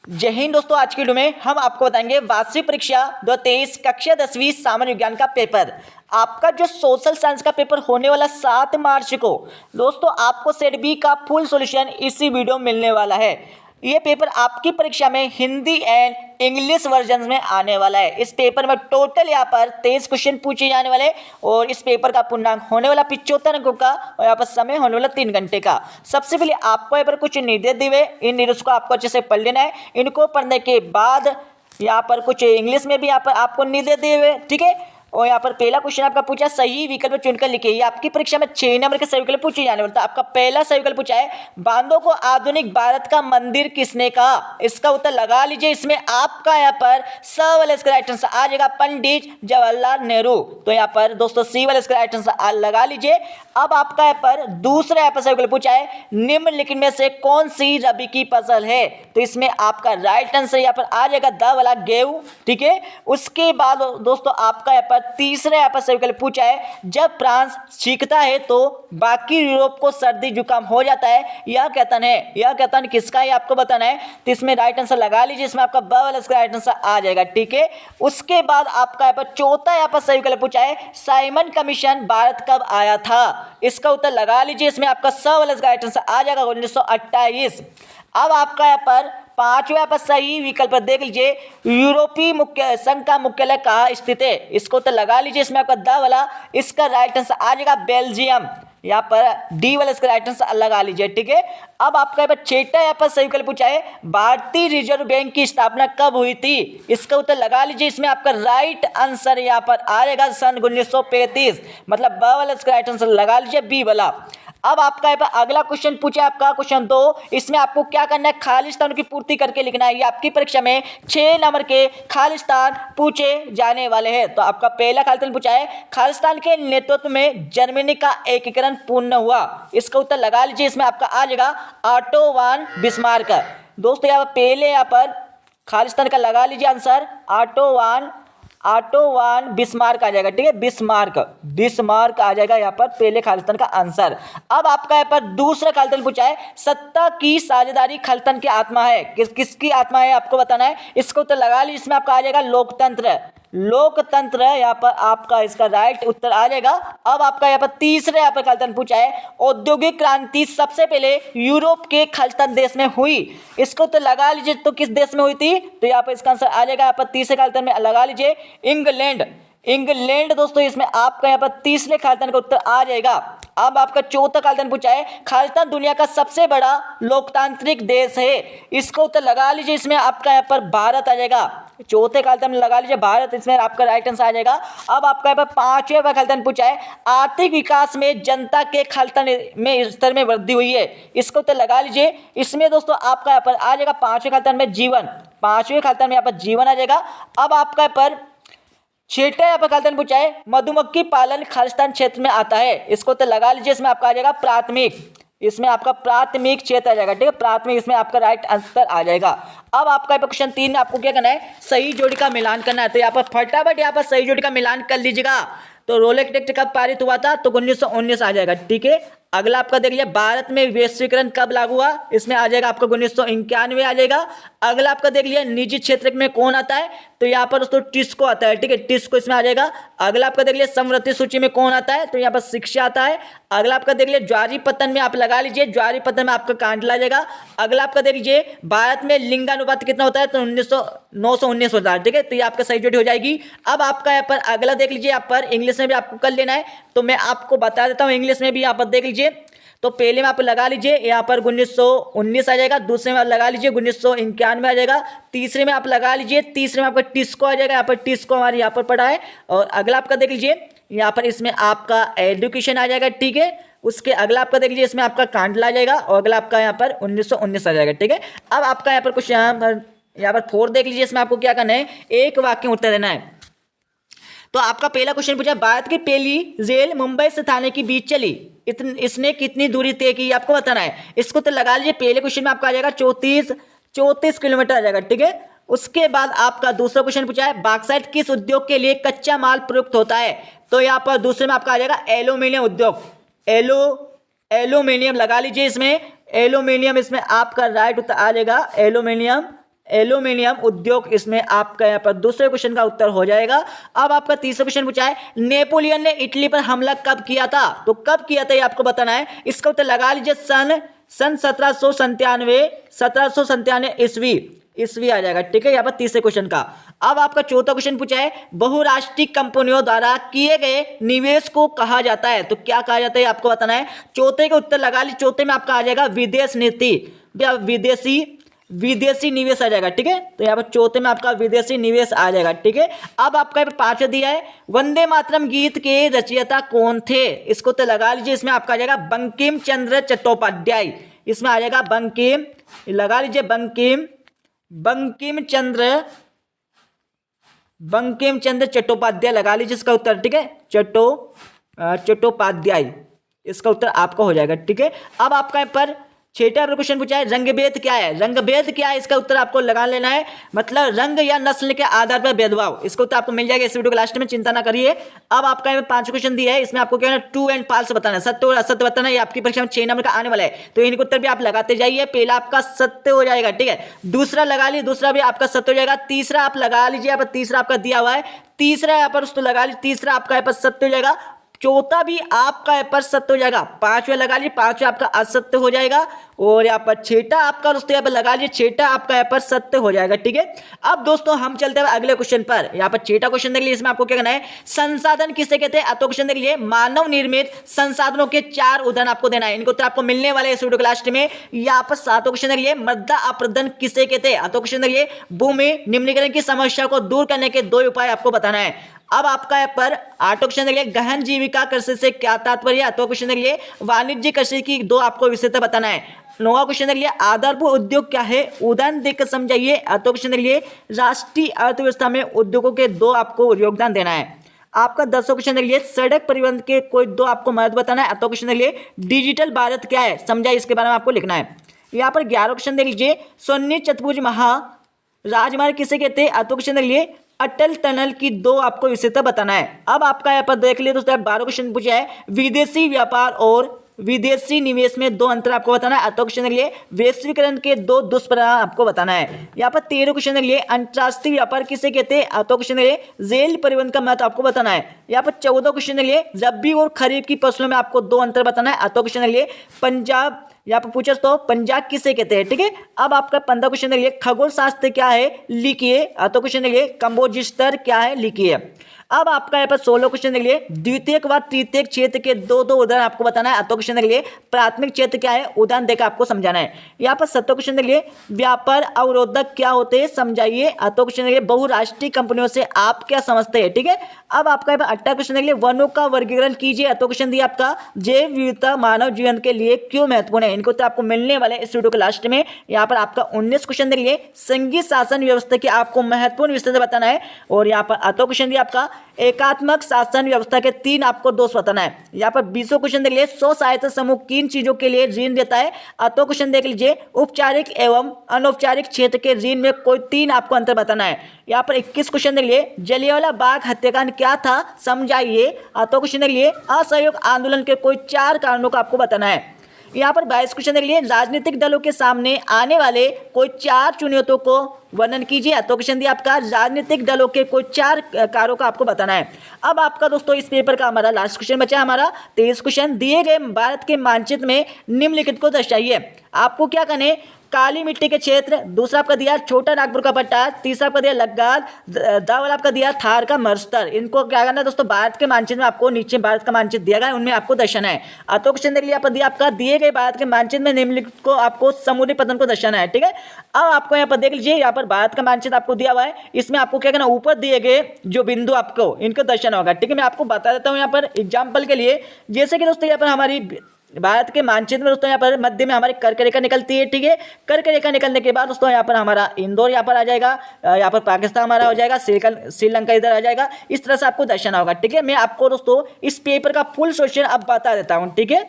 जय हिंद दोस्तों। आज की वीडियो में हम आपको बताएंगे वार्षिक परीक्षा 2023 कक्षा 10वीं सामान्य विज्ञान का पेपर। आपका जो सोशल साइंस का पेपर होने वाला 7 मार्च को दोस्तों आपको सेट बी का फुल सॉल्यूशन इसी वीडियो में मिलने वाला है। ये पेपर आपकी परीक्षा में हिंदी एंड इंग्लिश वर्जन में आने वाला है। इस पेपर में टोटल यहाँ पर 23 क्वेश्चन पूछे जाने वाले और इस पेपर का पूर्णांक होने वाला 75 अंकों का और यहाँ पर समय होने वाला 3 घंटे का। सबसे पहले आपको यहाँ पर कुछ निर्देश दिए हुए, इन निर्देश को आपको अच्छे से पढ़ लेना है। इनको पढ़ने के बाद यहाँ पर कुछ इंग्लिश में भी यहाँ पर आपको निर्देश दिए हुए, ठीक है। और यहाँ पर पहला क्वेश्चन आपका पूछा सही विकल्प चुनकर लिखिए। ये आपकी परीक्षा में 6 नंबर के सही विकल्प पूछे जाने वाले। तो आपका पहला सही विकल्प पूछा है बांधों को आधुनिक भारत का मंदिर किसने कहा। इसका उत्तर लगा लीजिए। इसमें आपका यहाँ पर स वाला इसका राइट आंसर आ जाएगा पंडित जवाहरलाल नेहरू। तो यहाँ पर दोस्तों सी वाला इसका राइट आंसर लगा लीजिए। अब आपका यहाँ पर दूसरा यहाँ पर सही विकल्प पूछा है निम्नलिखित में से कौन सी रबी की फसल है। तो इसमें आपका राइट आंसर यहाँ पर आ जाएगा द वाला गेहूं, ठीक है। उसके बाद दोस्तों आपका यहाँ पर तीसरा यहाँ पर सही विकल्प पूछा है जब फ्रांस सीखता है तो बाकी यूरोप को सर्दी जुकाम हो जाता है। यह कथन है, यह कथन किसका है आपको बताना है। तो इसमें राइट आंसर लगा लीजिए। इसमें आपका ब वाला इसका राइट आंसर आ जाएगा, ठीक है। उसके बाद आपका यहाँ पर चौथा यहाँ पर सही विकल्प पूछा है साइमन कमीशन भारत कब आया था। इसका उत्तर लगा लीजिए। इसमें आपका स वाला इसका राइट आंसर आ जाएगा 1928। अब आपका यहाँ पर पांचवा पर सही विकल्प देख लीजिए यूरोपीय मुख्य संघ का मुख्यालय कहाँ स्थित है। इसको तो लगा लीजिए। इसमें आपका द वाला इसका राइट आंसर आ जाएगा बेल्जियम। यहाँ पर डी वाला इसका राइट आंसर लगा लीजिए, ठीक है। अब आपका यहाँ पर छठा यहाँ पर सही विकल्प पूछा है भारतीय रिजर्व बैंक की स्थापना कब हुई थी। इसका उत्तर लगा लीजिए। इसमें आपका राइट आंसर यहाँ पर आ जाएगा सन 1935। मतलब ब वाला इसका राइट आंसर लगा लीजिए बी वाला। अब आपका यहाँ पर अगला क्वेश्चन पूछा है आपका क्वेश्चन 2। इसमें आपको क्या करना है खाली स्थान की पूर्ति करके लिखना है। ये आपकी परीक्षा में 6 नंबर के खाली स्थान पूछे जाने वाले हैं। तो आपका पहला खाली स्थान पूछा है खालिस्तान के नेतृत्व में जर्मनी का एकीकरण पूर्ण हुआ। इसका उत्तर लगा लीजिए। इसमें आपका आ जाएगा ऑटो वन बिस्मार्क। दोस्तों यहाँ पर पहले यहाँ पर खालिस्तान का लगा लीजिए आंसर ऑटो वन बिस्मार्क आ जाएगा, ठीक है। बिस्मार्क आ जाएगा यहाँ पर पहले खालिस्तान का आंसर। अब आपका यहाँ पर दूसरा खालिस्तान पूछा है सत्ता की साझेदारी खालिस्तान की आत्मा है। किसकी आत्मा है आपको बताना है। इसको उत्तर लगा लीजिए। इसमें आपका आ जाएगा लोकतंत्र यहाँ पर आपका इसका राइट उत्तर आ जाएगा। अब आपका यहाँ पर तीसरे यहाँ पर खालिस्तान पूछा है औद्योगिक क्रांति सबसे पहले यूरोप के खालिस्तान देश में हुई। इसको तो लगा लीजिए। तो किस देश में हुई थी। तो यहाँ पर इसका आंसर आ जाएगा यहाँ पर तीसरे खालिस्तान में लगा लीजिए इंग्लैंड दोस्तों। इसमें आपका यहाँ पर तीसरे खालिस्तान का उत्तर आ जाएगा। अब आपका चौथा खालिस्तान पूछा है खालिस्तान दुनिया का सबसे बड़ा लोकतांत्रिक देश है। इसको उत्तर लगा लीजिए। इसमें आपका यहाँ पर भारत आ जाएगा। चौथे खालिस्तान में लगा लीजिए भारत। इसमें आपका राइट आंसर आ जाएगा। अब आपका यहाँ पर पांचवें खालिस्तान पूछा है आर्थिक विकास में जनता के खालिस्तान में स्तर में वृद्धि हुई है। इसको उत्तर लगा लीजिए। इसमें दोस्तों आपका यहाँ पर आ जाएगा पांचवें खालिस्तान में जीवन। पांचवें खालिस्तान में यहाँ पर जीवन आ जाएगा। अब आपका यहाँ पर छठा यहाँ पर खालिस्तान पूछा है मधुमक्खी पालन खालिस्तान क्षेत्र में आता है। इसको तो लगा लीजिए। इसमें आपका आ जाएगा प्राथमिक। इसमें आपका प्राथमिक क्षेत्र आ जाएगा, ठीक है। प्राथमिक इसमें आपका राइट आंसर आ जाएगा। अब आपका क्वेश्चन 3 में आपको क्या करना है सही जोड़ी का मिलान करना है। तो यहाँ पर फटाफट यहाँ पर सही जोड़ी का मिलान कर लीजिएगा। तो रोलेट एक्ट कब पारित हुआ था। तो 1919 आ जाएगा, ठीक है। अगला आपका देख लीजिए भारत में वैश्वीकरण कब लागू हुआ। इसमें आ जाएगा आपका 1991 आ जाएगा। अगला आपका देख लीजिए निजी क्षेत्र में कौन आता है। तो यहाँ पर दोस्तों टिस्को आता है, ठीक है। टिस्को इसमें आ जाएगा। अगला आपका देख लीजिए समवर्ती सूची में कौन आता है। तो यहाँ पर शिक्षा आता है। अगला आपका देख लीजिए ज्वारी पतन में आप लगा लीजिए। ज्वारी पतन में आपका कांटला आ जाएगा। अगला आपका देख लीजिए भारत में लिंगानुपात कितना होता है। तो 919 होता है, ठीक है। तो ये आपका सही जोड़ी हो जाएगी। अब आपका यहाँ पर अगला देख लीजिए। यहाँ पर इंग्लिश में भी आपको कर लेना है। तो मैं आपको बता देता हूँ इंग्लिश में भी यहाँ पर देख लीजिए। तो पहले में आप लगा लीजिए यहाँ पर 1919 आ जाएगा। दूसरे में आप लगा लीजिए 1991 आ जाएगा। तीसरे में आप लगा लीजिए। तीसरे में आपका टिस्को आ जाएगा। यहाँ पर टिस्को हमारे यहाँ पर पड़ा है। और अगला आपका देख लीजिए यहाँ पर इसमें आपका एजुकेशन आ जाएगा, ठीक है। उसके अगला आपका देख लीजिए इसमें आपका कांडला आ जाएगा। और अगला आपका यहाँ पर 1919 आ जाएगा, ठीक है। अब आपका यहाँ पर कुछ यहाँ पर 4 देख लीजिए। इसमें आपको क्या करना है एक वाक्य उत्तर देना है। तो आपका पहला क्वेश्चन पूछा भारत की पहली रेल मुंबई से थाने के बीच चली। इसने कितनी दूरी तय की आपको बताना है। इसको तो लगा लीजिए। पहले क्वेश्चन में आपका आ जाएगा 34 किलोमीटर आ जाएगा, ठीक है। उसके बाद आपका दूसरा क्वेश्चन पूछा है बॉक्साइट किस उद्योग के लिए कच्चा माल प्रयुक्त होता है। तो यहाँ पर दूसरे में आपका आ जाएगा एल्यूमिनियम उद्योग। एल्यूमिनियम लगा लीजिए। इसमें एल्यूमिनियम इसमें आपका राइट उत्तर आ जाएगा एल्यूमिनियम। एल्यूमिनियम उद्योग इसमें आपका यहाँ पर दूसरे क्वेश्चन का उत्तर हो जाएगा। अब आपका तीसरा क्वेश्चन पूछा है, नेपोलियन ने इटली पर हमला कब किया था? तो कब किया था ये आपको बताना है। इसका उत्तर लगा लीजिए सन 1797 ईस्वी आ जाएगा। ठीक है, यहाँ पर तीसरे क्वेश्चन का। अब आपका चौथा क्वेश्चन पूछा है, बहुराष्ट्रीय कंपनियों द्वारा किए गए निवेश को कहा जाता है? तो क्या कहा जाता है आपको बताना है। चौथे का उत्तर लगा लीजिए, चौथे में आपका आ जाएगा विदेश नीति या विदेशी निवेश आ जाएगा। ठीक है, तो यहाँ पर चौथे में आपका विदेशी निवेश आ जाएगा। ठीक है, अब आपका पांचवा दिया है, वंदे मातरम गीत के रचयिता कौन थे? इसको तो लगा लीजिए, इसमें आपका आ जाएगा बंकिम चंद्र चट्टोपाध्याय। इसमें आ जाएगा लगा लीजिए बंकिम चंद्र चट्टोपाध्याय लगा लीजिए इसका उत्तर। ठीक है, चट्टोपाध्याय इसका उत्तर आपका हो जाएगा। ठीक है, अब आपका यहाँ पर छठा क्वेश्चन पूछा है, रंगभेद क्या है? रंगभेद क्या है इसका उत्तर आपको लगा लेना है, मतलब रंग या नस्ल के आधार पर भेदभाव। इसका उत्तर आपको मिल जाएगा इस वीडियो के लास्ट में, चिंता ना करिए। अब आपका यहाँ 5 क्वेश्चन दिया है, इसमें आपको क्या है ट्रू एंड फॉल्स बताना है, सत्य और असत्य बताना है। ये आपकी परीक्षा में 6 नंबर का आने वाला है, तो इनके उत्तर भी आप लगाते जाइए। पहला आपका सत्य हो जाएगा। ठीक है, दूसरा लगा लीजिए, दूसरा भी आपका सत्य हो जाएगा। तीसरा आप लगा लीजिए, यहाँ पर तीसरा आपका दिया हुआ है, तीसरा यहाँ पर उसको लगा लीजिए, तीसरा आपका यहाँ पर सत्य हो जाएगा। चौथा भी आपका यहाँ पर सत्य हो जाएगा। पांचवा लगा लीजिए, पांचवा आपका असत्य हो जाएगा। और यहाँ पर छठा आपका दोस्तों यहाँ पर लगा लीजिए, छठा आपका यहाँ पर सत्य हो जाएगा। ठीक है, अब दोस्तों हम चलते हैं अगले क्वेश्चन पर। यहाँ पर छठा क्वेश्चन देख लीजिए, इसमें आपको क्या करना है, संसाधन किसे कहते हैं? तो क्वेश्चन देख लीजिए, मानव निर्मित संसाधनों के 4 उदाहरण आपको देना है। इनको उत्तर आपको मिलने वाले इस वीडियो के लास्ट में। यहाँ पर 7वां क्वेश्चन देख लीजिए, मृदा अपरदन किसे कहते हैं? तो क्वेश्चन देख लीजिए, भूमि निम्नीकरण की समस्या को दूर करने के 2 उपाय आपको बताना है। अब आपका यहाँ पर 8वां क्वेश्चन देखिए, गहन जीविका कृषि से क्या तात्पर्य है? तो क्वेश्चन देखिए, वाणिज्य कृषि की 2 आपको विशेषता बताना है। 9वां क्वेश्चन देखिए, आधारभूत उद्योग क्या है? उदाहरण देकर समझाइए। तो क्वेश्चन देखिए, राष्ट्रीय अर्थव्यवस्था में उद्योगों के 2 आपको योगदान देना है। आपका 10वां क्वेश्चन देखिए, सड़क परिवहन के कोई 2 आपको महत्व बताना है। तो क्वेश्चन देखिए, डिजिटल भारत क्या है? समझाइए, इसके बारे में आपको लिखना है। यहाँ पर 11वां क्वेश्चन देख लीजिए, स्वर्णिम चतुर्भुज महाराजमार्ग किसे कहते हैं? तो क्वेश्चन देखिए, अटल टनल की 2 आपको विशेषता बताना है। अब आपका यहाँ पर देख लिए दोस्तों, 12वां क्वेश्चन पूछा है, विदेशी व्यापार और विदेशी निवेश में 2 अंतर आपको बताना है। तो क्वेश्चन के लिए वैश्वीकरण के 2 दुष्परिणाम आपको बताना है। यहाँ पर 13वां क्वेश्चन के लिए अंतर्राष्ट्रीय व्यापार किसे कहते हैं? तो क्वेश्चन के लिए रेल परिवहन का महत्व आपको बताना है। यहाँ पर 14वां क्वेश्चन के लिए रबी और खरीफ की फसलों में आपको 2 अंतर बताना है। तो क्वेश्चन के लिए पंजाब, यहाँ पर पूछा तो पंजाब किसे कहते हैं? ठीक है, अब आपका 15वां क्वेश्चन के लिए खगोल शास्त्र क्या है? लिखिए। तो क्वेश्चन के लिए कंपोजिस्टर क्या है? लिखिए। अब आपका यहाँ पर 16वां क्वेश्चन के लिए द्वितीयक व तृतीयक क्षेत्र के 2 उदाहरण आपको बताना है। तो क्वेश्चन के लिए प्राथमिक क्षेत्र क्या है? उदाहरण देकर आपको समझाना है। यहाँ पर 17वां क्वेश्चन के लिए व्यापार अवरोधक क्या होते हैं? समझाइए। तो क्वेश्चन के लिए बहुराष्ट्रीय कंपनियों से आप क्या समझते हैं? ठीक है, अब आपका यहाँ पर 18वां क्वेश्चन के लिए वनों का वर्गीकरण कीजिए। तो क्वेश्चन दिया आपका जैव विविधता मानव जीवन के लिए क्यों महत्वपूर्ण है? इनको तो आपको मिलने वाले इस वीडियो के लास्ट में। यहाँ पर आपका 19 क्वेश्चन देख लिए, संघीय शासन व्यवस्था की आपको महत्वपूर्ण विशेषता बताना है। और यहाँ पर 8वां क्वेश्चन दिया आपका एकात्मक शासन व्यवस्था के 3 आपको दोष बताना है। यहाँ पर 20वां क्वेश्चन देख लीजिए, स्व सहायता समूह किन चीजों के लिए ऋण देता है? तो क्वेश्चन देख लीजिए, औपचारिक एवं अनौपचारिक क्षेत्र के ऋण में कोई 3 आपको अंतर बताना है। यहाँ पर 21 क्वेश्चन देख लीजिए, जलियांवाला बाग हत्याकांड क्या था? समझाइए। तो क्वेश्चन देख लीजिए, असहयोग आंदोलन के कोई 4 कारणों को आपको बताना है। यहाँ पर 22 क्वेश्चन देख लीजिए, राजनीतिक दलों के सामने आने वाले कोई 4 चुनौतियों को वर्णन कीजिए। तो क्वेश्चन दिया आपका राजनीतिक दलों के कोई 4 कार्यों का आपको बताना है। अब आपका दोस्तों इस पेपर का हमारा लास्ट क्वेश्चन बचा हमारा 23 क्वेश्चन, दिए गए भारत के मानचित्र में निम्नलिखित को दर्शाइए। आपको क्या करना है, काली मिट्टी के क्षेत्र, दूसरा आपका दिया छोटा नागपुर का पट्टा, तीसरा आपका दिया लद्दाख, दावल आपका दिया थार का मरुस्थल। इनको क्या करना है दोस्तों, भारत के मानचित्र में आपको नीचे भारत का मानचित्र दिया गया है, उनमें आपको दर्शाना है। तो क्वेश्चन देख लिया, दिया आपका दिए गए भारत के मानचित्र में निम्नलिखित को आपको समुद्री पतन को दर्शाना है। ठीक है, अब आपको यहाँ पर देख लीजिए, यहाँ पर भारत का मानचित्र आपको दिया हुआ है, इसमें आपको क्या करना, ऊपर दिए गए जो बिंदु आपको इनको दर्शाना होगा। ठीक है, मैं आपको बता देता हूँ यहाँ पर एग्जाम्पल के लिए, जैसे कि दोस्तों यहाँ पर हमारी भारत के मानचित्र में दोस्तों यहाँ पर मध्य में हमारी कर्क रेखा निकलती है। ठीक है, कर्क रेखा निकलने के बाद दोस्तों यहाँ पर हमारा इंदौर यहाँ पर आ जाएगा, यहाँ पर पाकिस्तान हमारा हो जाएगा, श्रीलंका इधर आ जाएगा। इस तरह से आपको दर्शाना होगा। ठीक है, मैं आपको दोस्तों इस पेपर का फुल सोल्यूशन अब बता देता हूँ। ठीक है,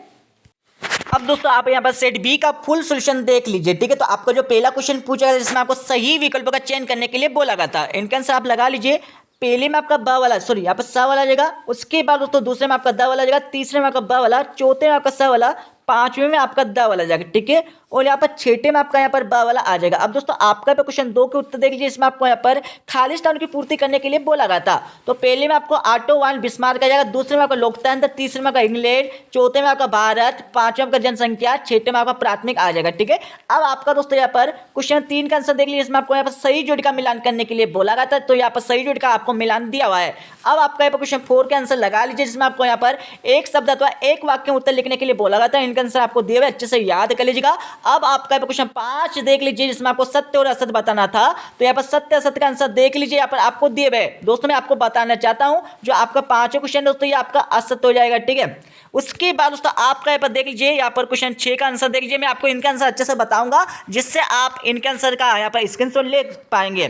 अब दोस्तों आप यहाँ पर सेट बी का फुल सोल्यूशन देख लीजिए। ठीक है, तो आपको जो पहला क्वेश्चन पूछा गया जिसमें आपको सही विकल्पों का चयन करने के लिए बोला गया था, इनका आंसर आप लगा लीजिए। पहले में आपका ब वाला, सॉरी यहाँ पर स वाला आ जाएगा, उसके बाद दोस्तों दूसरे में आपका द वाला आ जाएगा, तीसरे में आपका ब वाला, चौथे में आपका स वाला, 5वें में आपका द वाला जाएगा। ठीक है, और यहाँ पर छठे में आपका यहाँ पर ब वाला आ जाएगा। अब दोस्तों आपका पे क्वेश्चन 2 के उत्तर देख लीजिए, इसमें आपको यहाँ पर खाली स्थानों की पूर्ति करने के लिए बोला गया था। तो पहले में आपको ऑटो वन बिस्मार्क आ जाएगा, दूसरे में आपका लोकतंत्र, तीसरे में आपका इंग्लैंड, चौथे में आपका भारत, पांचवें में आपका जनसंख्या, छठे में आपका प्राथमिक आ जाएगा। ठीक है, अब आपका दोस्तों यहाँ पर क्वेश्चन 3 का आंसर देख लीजिए, इसमें आपको यहाँ पर सही जोड़ी का मिलान करने के लिए बोला गया था। तो यहाँ पर सही जोड़ी का आपको मिलान दिया हुआ है। अब आपका यहाँ पर क्वेश्चन 4 का आंसर लगा लीजिए, जिसमें आपको यहाँ पर एक शब्द अथवा एक वाक्य उत्तर लिखने के लिए बोला गया था। इनका आंसर आपको दिए हुए, अच्छे से याद कर लीजिएगा। अब आपका क्वेश्चन 5 देख लीजिए, जिसमें आपको सत्य और असत्य बताना था। तो यहाँ पर सत्य असत्य का आंसर देख लीजिए, यहाँ पर आपको दिए हुए दोस्तों मैं आपको बताना चाहता हूं, जो आपका 5वां क्वेश्चन दोस्तों ये आपका असत्य हो जाएगा। ठीक है, उसके बाद दोस्तों आपका यहाँ पर देख लीजिए, यहाँ पर क्वेश्चन 6 का आंसर देख लीजिए। मैं आपको इनका आंसर अच्छे से बताऊंगा, जिससे आप इनके आंसर का यहाँ पर स्क्रीनशॉट ले पाएंगे।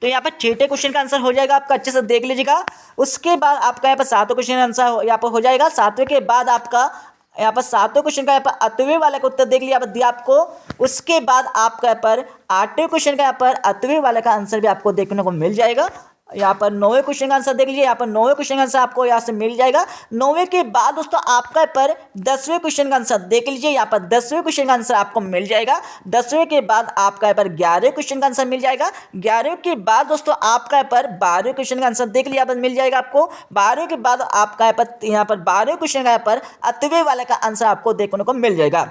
तो यहाँ पर 6ठे क्वेश्चन का आंसर हो जाएगा आपका, अच्छे से देख लीजिएगा। उसके बाद आपका यहाँ पर 7वां क्वेश्चन आंसर यहाँ पर हो जाएगा। 7वें के बाद आपका यहाँ पर 7वें क्वेश्चन का यहाँ पर 8वें वाले का उत्तर देख लिया, यहाँ पर दिया आपको। उसके बाद आपका यहाँ पर 8वें क्वेश्चन का यहाँ पर 8वें वाले का आंसर भी आपको देखने को मिल जाएगा। यहाँ पर 9वें क्वेश्चन का आंसर देख लीजिए, यहाँ पर 9वें क्वेश्चन का आंसर आपको यहाँ से मिल जाएगा। 9वें के बाद दोस्तों आपका यहाँ पर 10वें क्वेश्चन का आंसर देख लीजिए, यहाँ पर 10वें क्वेश्चन का आंसर आपको मिल जाएगा। 10वें के बाद आपका यहाँ पर 11वें क्वेश्चन का आंसर मिल जाएगा। 11वें के बाद दोस्तों आपका यहाँ पर 12वें क्वेश्चन का आंसर देख लिया, यहाँ पर मिल जाएगा आपको। 12वें के बाद आपका यहाँ पर 12वें क्वेश्चन का यहाँ पर 8वें वाले का आंसर आपको देखने को मिल जाएगा।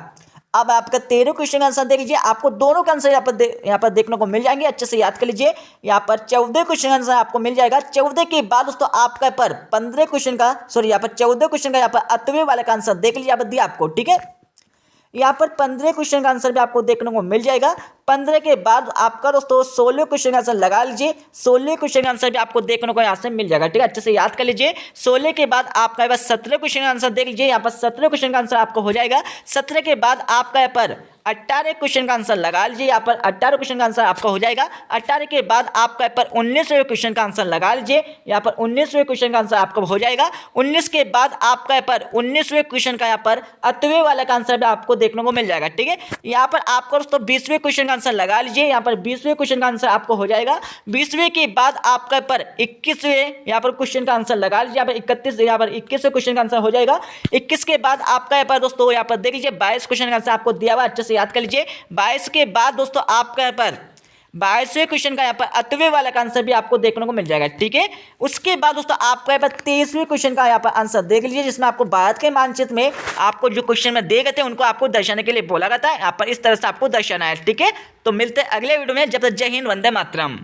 अब आपका 13वें क्वेश्चन का आंसर देख लीजिए, आपको दोनों का आंसर यहाँ पर देखने को मिल जाएंगे, अच्छे से याद कर लीजिए। यहाँ पर 14वें क्वेश्चन का आंसर आपको मिल जाएगा। 14वें के बाद दोस्तों आपका पर 15वें क्वेश्चन का यहाँ पर 14वें क्वेश्चन का यहाँ पर 8वें वाले का आंसर देख लीजिए, यहाँ पर दिया आपको। ठीक है, यहाँ पर 15वें क्वेश्चन का आंसर भी आपको देखने को मिल जाएगा। 15 के बाद आपका दोस्तों 16वें क्वेश्चन का आंसर लगा लीजिए। 16वें क्वेश्चन का आंसर भी आपको देखने को यहाँ से मिल जाएगा। ठीक है, अच्छे से याद कर लीजिए। 16 के बाद आपका यहाँ पर 17वें क्वेश्चन का आंसर देख लीजिए, यहाँ पर 17वें क्वेश्चन का आंसर आपको हो जाएगा। 17 के बाद आपका यहाँ पर 18 क्वेश्चन का आंसर लगा लीजिए, यहाँ पर 18 क्वेश्चन का आंसर आपका हो जाएगा। 18 के बाद आपका यहाँ पर 19वें क्वेश्चन का आंसर लगा लीजिए, यहाँ पर 19वें क्वेश्चन का आंसर आपका हो जाएगा। 19 के बाद आपका यहाँ पर 19वें क्वेश्चन का यहाँ पर 8वें वाला का आंसर भी आपको देखने को मिल जाएगा। ठीक है, यहाँ पर आपका दोस्तों 20वें क्वेश्चन का आंसर लगा लीजिए, यहाँ पर 20वें क्वेश्चन का आंसर आपको हो जाएगा। 20वें के बाद आपका यहाँ पर 21वें यहाँ पर क्वेश्चन का आंसर लगा लीजिए, यहाँ पर 21वें क्वेश्चन का आंसर हो जाएगा। 21 के बाद आपका यहाँ पर दोस्तों यहाँ पर देख लीजिए 22 क्वेश्चन का आंसर आपको दिया हुआ, अच्छे से याद कर लीजिए। 22 के बाद दोस्तों आपका यहाँ पर 22वें क्वेश्चन का यहाँ पर 8वें वाला का आंसर भी आपको देखने को मिल जाएगा। ठीक है, उसके बाद दोस्तों आपका यहाँ पर 23वें क्वेश्चन का यहाँ पर आंसर देख लीजिए, जिसमें आपको भारत के मानचित्र में आपको जो क्वेश्चन में दे गए थे उनको आपको दर्शाने के लिए बोला गया था। यहाँ पर इस तरह से आपको दर्शाना है। ठीक है, तो मिलते हैं अगले वीडियो में, जब तक जय हिंद, वंदे मातरम।